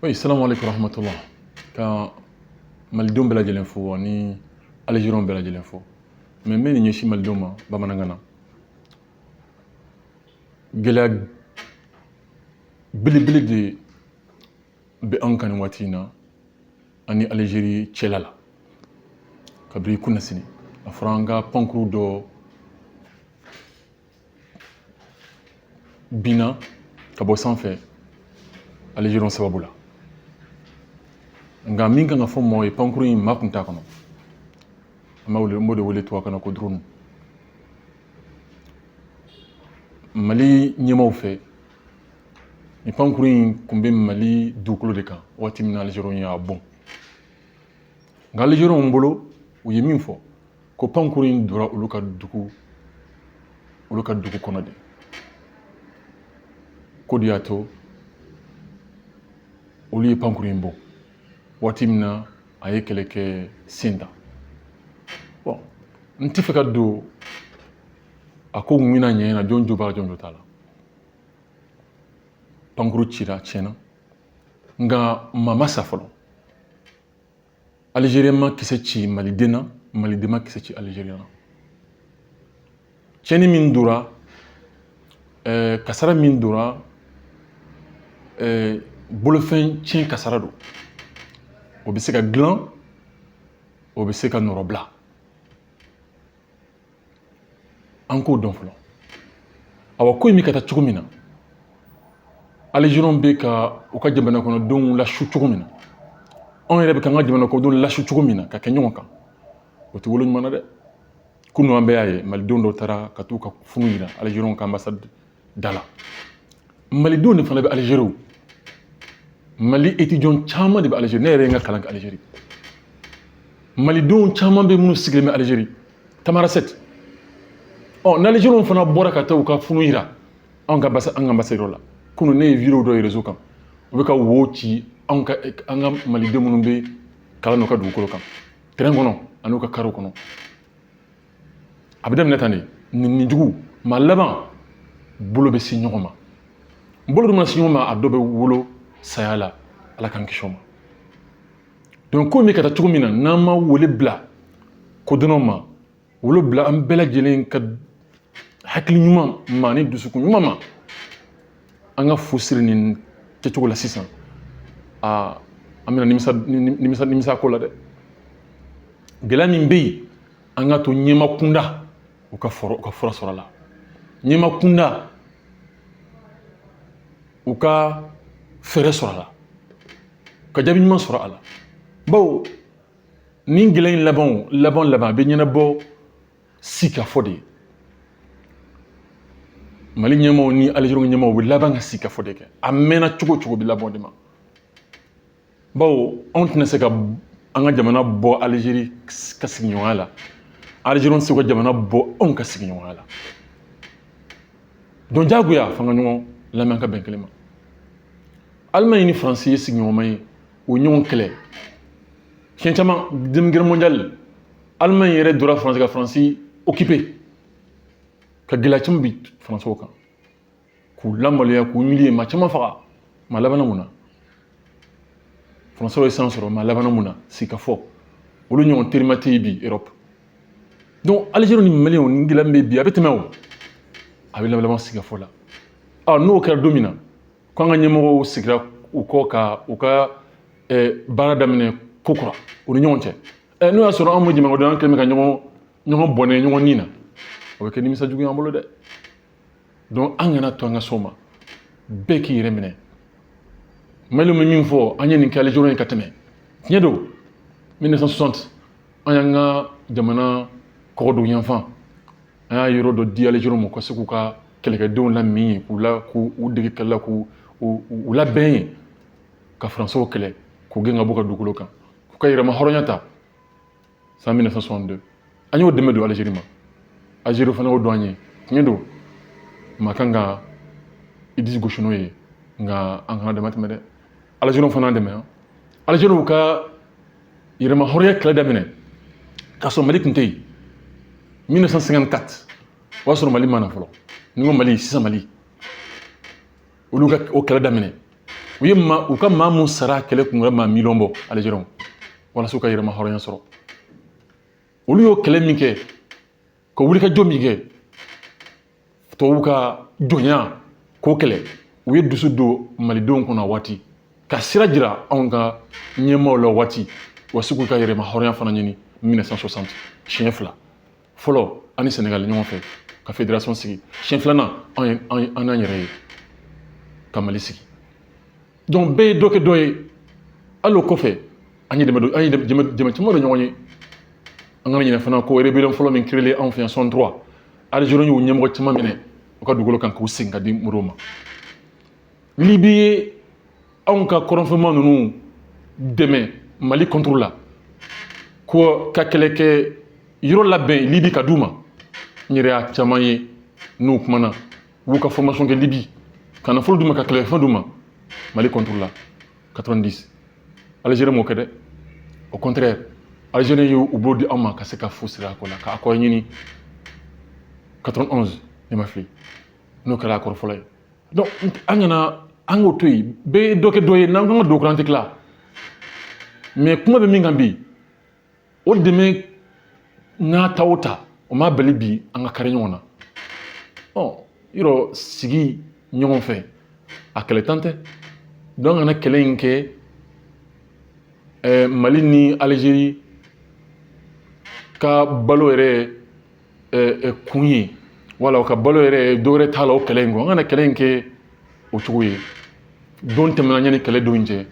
Oui, salam alaikum rahmatullah. Ka malidenw bɛɛ lajɛlen fo ani Algériens bɛɛ lajɛlen fo. Mais n bɛ nin ɲɛsin malidenw ma bamanankan na. Gɛlɛya belebele de bɛ anw kan nin waati in na ani Algérie cɛla la. Kabini kunna sini a fɔra an ka pankuru dɔ binna ka bɔ sanfɛ Algériens sababu la. Nka min kan ka fɔ mɔgɔ ye pankuru in maa kun t'a kɔnɔ. An b'o de wele tubabukan na ko drone. Mali ɲɛmaaw fɛ ni pankuru in kun bɛ Mali dugukolo de kan waati min na Algériens y'a bɔn. Nka Algériens bolo u ye min fɔ ko pankuru in donna olu ka dugu kɔnɔ de. Ko de y'a to olu ye pankuru in bɔ waati min na a ye kɛlɛ kɛ sen da. Bon, n tɛ fɛ ka don a ko mun bɛna ɲɛ na jɔn jo b'a la jɔn jo t'a la. Pankuru cira tiɲɛna nka maa ma sa fɔlɔ. Algérien ma kisɛ ci Maliden na, Maliden ma kisɛ ci Algérien na. Tiɲɛni min donna kasara min donna bolofɛn tiɲɛ kasara don. O bɛ se ka dilan, o bɛ se ka nɔrɔ bila. An k'o dɔn fɔlɔ. Awa ko in bɛ ka taa cogo min na, Algériens bɛ ka u ka jamana kɔnɔdenw lasu cogo min na, anw yɛrɛ bɛ k'an ka jamana kɔnɔdenw lasu cogo min na ka kɛ ɲɔgɔn kan, o tɛ wolo ɲuman na dɛ. Kunun an bɛɛ y'a ye malidenw dɔw taara ka t'u ka funu jira Algériens ka ambassade da la. Malidenw de fana bɛ Algérie. Mali étudiants caman de bɛ Algérie, ne yɛrɛ ye n ka kalan kɛ Algérie. Malidenw caman bɛ minnu sigilen bɛ Algérie, Tamarasɛti. Ni Algériens fana bɔra ka taa u ka funu jira an ka ambassade la. Kunun ne ye vidéo dɔ ye réseau kan, u bɛ ka wo ci an ka malidenw minnu bɛ kalan n'u ka dugukolo kan, terrain kɔnɔ an'u ka carreau kɔnɔ. A bɛ daminɛ tan de, nin jugu maa laban bolo bɛ se ɲɔgɔn ma. Bolo dun mana se ɲɔgɔn ma, a dɔ bɛ wolo saya la, Ala k'an kisi o ma. Donc ko in bɛ ka taa cogo min na, n'an ma wele bila kodɔnnaw ma, wele bila an bɛɛ lajɛlen ka hakili ɲuman ma ni dusukun ɲuman ma, an ka fu siri nin kɛcogo la sisan, an bɛna nimisa ko la dɛ. Gɛlɛya min bɛ yen, an ka to ɲɛma kunda u ka fura sɔrɔ a la. Ɲɛma kunda u ka fɛɛrɛ sɔrɔ a la, ka jaabi ɲuman sɔrɔ a la. Bawo nin gɛlɛya in laban a bɛ ɲɛnabɔ sikafɔ de ye. Mali ɲɛmaaw ni Algériens ɲɛmaaw bɛ laban ka sikafɔ de kɛ. A mɛnna cogo o cogo bɛ laban de ma. Bawo anw tɛna se ka an ka jamana bɔ Algérie ka sigiɲɔgɔnya la, Algériens tɛ se ka jamana bɔ anw ka sigiɲɔgɔnya la. Donc diyagoya f'an ka ɲɔgɔn lamɛn an ka bɛn kelen ma. Allemagne ni Faransi ye sigiɲɔgɔnma ye, u ye ɲɔgɔn kɛlɛ. Tiɲɛ caman Deuxième Guerre mondiale, Allemagne yɛrɛ donna Faransi ka Faransi occupé, ka gɛlɛya caman bi Faransɛw kan, k'u lamaloya, k'u humilier, maa caman faga, maa labanna mun na? Faransɛw ye san sɔrɔ, maa labanna mun na? Sikafɔ. Olu ɲɔgɔn terima tɛ yen bi Europe. Donc Algériens ni Maliens ni gɛlɛya min bɛ bi a bɛ tɛmɛ o, a bɛ laban sikafɔ la. N'o kɛra don min na, k'an ka ɲɛmɔgɔw sigira u kɔ ka u ka baara daminɛ ko kura u ni ɲɔgɔn cɛ. N'o y'a sɔrɔ an bɛ jamanadenw an kɛlen bɛ ka ɲɔgɔn bɔnɛ ɲɔgɔn nin na, o bɛ kɛ nimisa jugu y'an bolo dɛ. Donc an kana to an ka s'o ma, bɛɛ k'i yɛrɛ minɛ. Maliens bɛ min fɔ an ye nin kɛ Algériens ye ka tɛmɛ, tiɲɛ don 1960 an y'an ka jamana kɔgɔ don yanfan, an y'a yɔrɔ dɔ di Algériens ma u ka se k'u ka kɛlɛkɛdenw la min ye, k'u dege kɛlɛ la, k'u labɛn ye, ka Faransɛw kɛlɛ, k'u gɛn ka bɔ ka dugukolo kan, k'u ka yɛrɛma hɔrɔnya ta san 1962. An y'o dɛmɛ don Algérie ma, Algérie fana y'o don an ye, tiɲɛ don maa kan ka i disi gosi n'o ye, nka an kana dama tɛmɛ dɛ. Algériens fana y'an dɛmɛ. Algériens ka yɛrɛma hɔrɔnya kɛlɛ daminɛ k'a sɔrɔ Mali tun tɛ yen 1954, o y'a sɔrɔ Mali ma na fɔlɔ. Ni ko Mali, sisan Mali, olu ka o kɛlɛ daminɛ u ka maa mun sara kɛlɛ kun ka maa miliyɔn bɔ Algériens walasa u ka yɛrɛma hɔrɔnya sɔrɔ olu y'o kɛlɛ min kɛ ka wulikajɔ min kɛ tubabuw ka jɔnya k'o kɛlɛ u ye dusu don malidenw kɔnɔ waati ka sira jira anw ka ɲɛmaaw la waati wa se k'u ka yɛrɛma hɔrɔnya fana ɲini 1960 siɲɛ fila fɔlɔ ani Sénégal ɲɔgɔn fɛ ka fédération sigi siɲɛ filanan an n'an yɛrɛ ye ka Mali sigi donc bɛɛ ye dɔ kɛ dɔ ye hali o kɔfɛ an ye dɛmɛ caman dɔ ɲɔgɔn ye an kana ɲinɛ fana ko rébellion fɔlɔ min créé anw fɛ yan 63 Algériens y'u ɲɛmɔgɔ caman minɛ u ka dugukolo kan k'u segin ka di Modibo ma Libi ye anw ka kɔrɔnfɛma ninnu dɛmɛ Mali contre la ko ka kɛlɛ kɛ yɔrɔ labɛn Libi ka d'u ma n yɛrɛ y'a caman ye n'u kumana u b'u ka formation kɛ Libi ka nafolo d'u ma ka kɛlɛkɛfɛn d'u ma Mali contre la 90 Algérie m'o kɛ dɛ au contraire Algériens y'u bolo di anw ma ka se ka fu sira ko la ka accord ɲini 91 ne ma fili n'o kɛra accord fɔlɔ ye donc an kana an k'o to yen bɛɛ ye dɔ kɛ dɔ ye n'an kan ka don kuran tɛ tila mais kuma bɛ min kan bi o dɛmɛ n'a ta o ta o ma bali bi an ka kari ɲɔgɔn na yɔrɔ sigi ɲɔgɔn fɛ a kɛlɛ tan tɛ donc an kana kɛlɛ in kɛ Mali ni Algérie ka balo yɛrɛ kun ye wala o ka balo yɛrɛ dɔ wɛrɛ t'a la o kɛlɛ in kɔ an kana kɛlɛ in kɛ o cogo ye don tɛmɛna yanni kɛlɛ don cɛ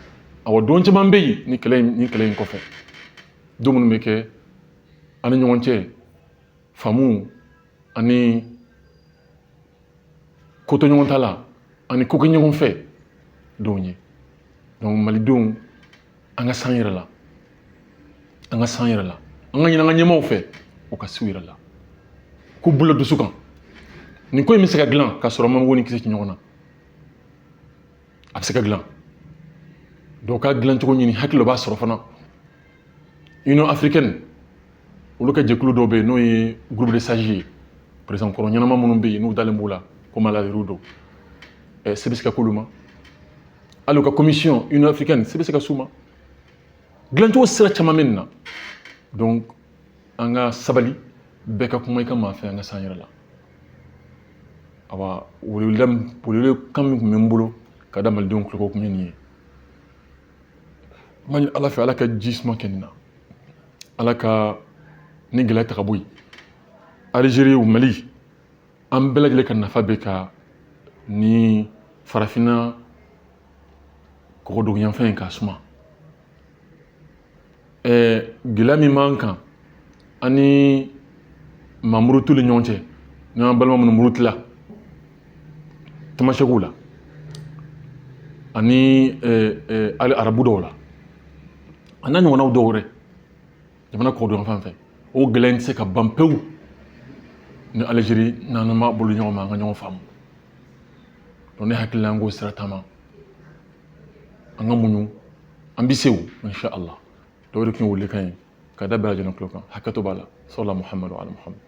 awɔ don caman bɛ yen ni kɛlɛ in kɔfɛ don minnu bɛ kɛ an ni ɲɔgɔn cɛ faamu ani ko to ɲɔgɔn ta la ani ko kɛ ɲɔgɔn fɛ don ye donc malidenw an ka san yɛrɛ la an ka ɲini an ka ɲɛmaaw fɛ o ka s'u yɛrɛ la k'u bolo dusu kan nin ko in bɛ se ka dilan ka sɔrɔ man ni kisɛ ci ɲɔgɔn na a bɛ se ka dilan dɔw ka dilan cogo ɲini hakili b'a sɔrɔ fana Union africaine olu ka jɛkulu dɔw bɛ yen n'o ye groupe de sages ye par exemple kɔrɔ ɲɛnama minnu bɛ yen n'u dalen b'u la komi Algérie don se bɛ se ka k'olu ma hali u ka commission Union africaine se bɛ se ka s'u ma dilancogo sira caman bɛ nin na donc an ka sabali bɛɛ ka kuma i ka maa fɛ an ka san yɛrɛ la awa welewele kan min tun bɛ n bolo ka da malidenw tulo tun ye nin ye n b'a ɲini Ala fɛ Ala ka ji suma kɛ nin na Ala ka ni gɛlɛya ta ka bɔ yen Algérie ou Mali an bɛɛ lajɛlen ka nafa bɛ ka ni farafinna kɔgɔdɔgɔyanfɛn in k'a suma gɛlɛya min b'an kan ani mamurutu ni ɲɔgɔn cɛ n'an balima minnu murutila tamasɛkiw la ani hali arabu dɔw la a n'a ɲɔgɔnnaw dɔw wɛrɛ jamana kɔgɔdɔyanfan fɛ o gɛlɛya in tɛ se ka ban pewu ni Algérie n'an ma bolo ɲɔgɔn ma an ka ɲɔgɔn faamu donc ne hakili la an k'o sira taama an ka muɲu an bɛ se o insha Allah dɔw de tun ye welekan ye ka da bɛɛ lajɛlen tulo kan hakɛto b'a la sallallahu Muhammadu ala Muhammad